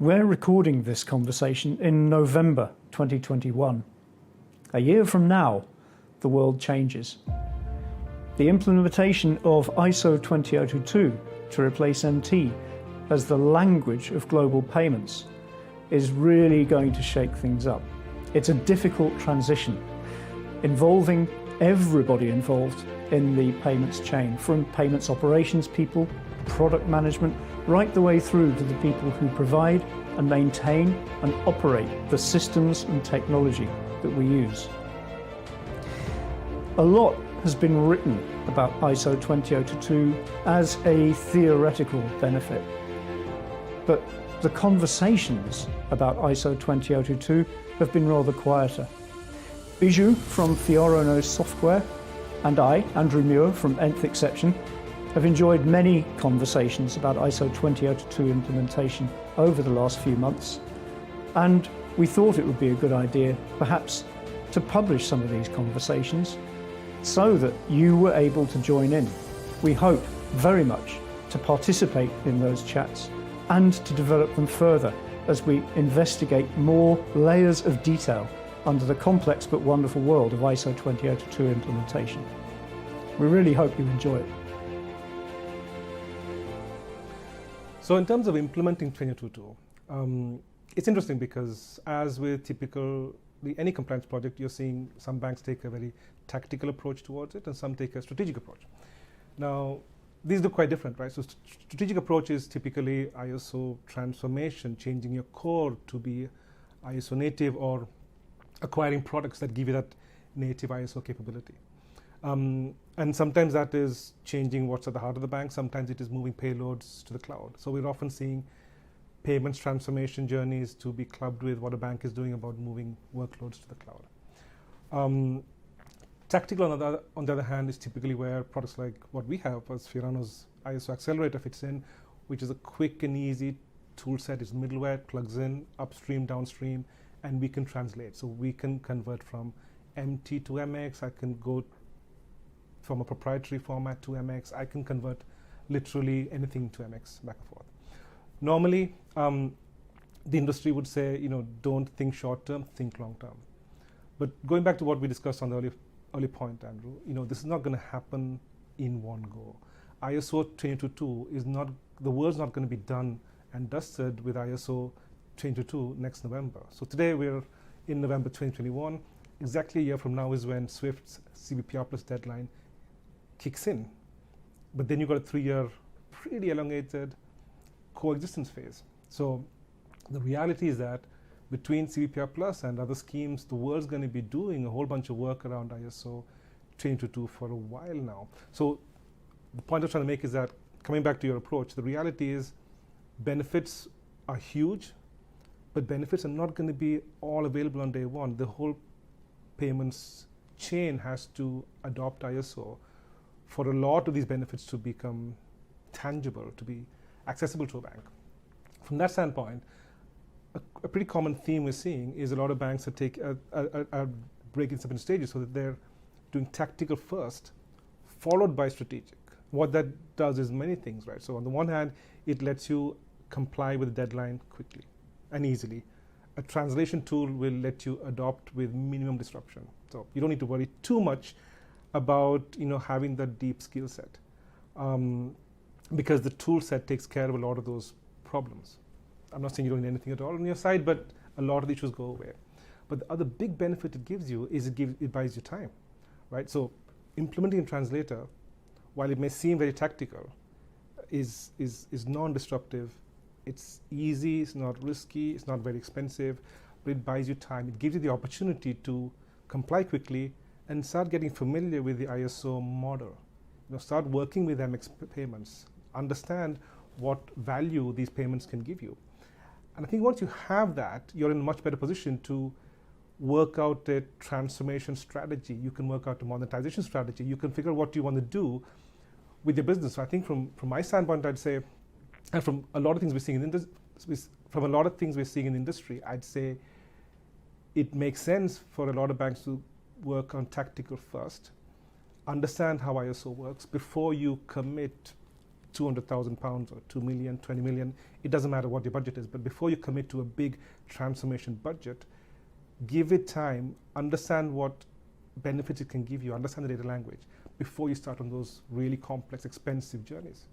We're recording this conversation in November 2021. A year from now, the world changes. The implementation of ISO 20022 to replace MT as the language of global payments is really going to shake things up. It's a difficult transition involving everybody involved in the payments chain, from payments operations people, product management, right the way through to the people who provide and maintain and operate the systems and technology that we use. A lot has been written about ISO 20022 as a theoretical benefit, but the conversations about ISO 20022 have been rather quieter. Biju from Fioro Knows Software and I, Andrew Muir from Nth Exception, have enjoyed many conversations about ISO 20022 implementation over the last few months, and we thought it would be a good idea perhaps to publish some of these conversations so that you were able to join in. We hope very much to participate in those chats and to develop them further as we investigate more layers of detail under the complex but wonderful world of ISO 20022 implementation. We really hope you enjoy it. So in terms of implementing 20022, it's interesting because as with any compliance project, you're seeing some banks take a very tactical approach towards it and some take a strategic approach. Now, these look quite different, right? So strategic approach is typically ISO transformation, changing your core to be ISO native or acquiring products that give you that native ISO capability. And sometimes that is changing what's at the heart of the bank. Sometimes it is moving payloads to the cloud. So we're often seeing payments transformation journeys to be clubbed with what a bank is doing about moving workloads to the cloud. Tactical, on the other hand, is typically where products like what we have as Fiorano's ISO Accelerator fits in, which is a quick and easy tool set. It's middleware, plugs in, upstream, downstream, and we can translate. So we can convert from MT to MX. I can go from a proprietary format to MX. I can convert literally anything to MX back and forth. Normally, the industry would say, don't think short term, think long term. But going back to what we discussed on the early point, Andrew, this is not going to happen in one go. ISO 20022 is not, the world's not going to be done and dusted with ISO 20022 next November. So today we're in November 2021. Exactly a year from now is when Swift's CBPR plus deadline kicks in. But then you've got a 3-year, pretty elongated coexistence phase. So the reality is that between CBPR Plus and other schemes, the world's going to be doing a whole bunch of work around ISO 20022 for a while now. So the point I'm trying to make is that, coming back to your approach, the reality is benefits are huge, but benefits are not going to be all available on day one. The whole payments chain has to adopt ISO for a lot of these benefits to become tangible, to be accessible to a bank. From that standpoint, a pretty common theme we're seeing is a lot of banks are breaking this up in stages so that they're doing tactical first, followed by strategic. What that does is many things, right? So on the one hand, it lets you comply with the deadline quickly and easily. A translation tool will let you adopt with minimum disruption. So you don't need to worry too much about having that deep skill set, because the tool set takes care of a lot of those problems. I'm not saying you don't need anything at all on your side, but a lot of the issues go away. But the other big benefit it gives you is it buys you time, right? So implementing a translator, while it may seem very tactical, is non-disruptive. It's easy, it's not risky, it's not very expensive, but it buys you time. It gives you the opportunity to comply quickly and start getting familiar with the ISO model. Start working with MX payments, understand what value these payments can give you. And I think once you have that, you're in a much better position to work out a transformation strategy. You can work out a monetization strategy. You can figure out what you want to do with your business. So I think from my standpoint, I'd say, and from a lot of things we're seeing in the industry, I'd say it makes sense for a lot of banks to work on tactical first, understand how ISO works before you commit £200,000 or 2 million, 20 million, it doesn't matter what your budget is, but before you commit to a big transformation budget, give it time, understand what benefits it can give you, understand the data language before you start on those really complex, expensive journeys.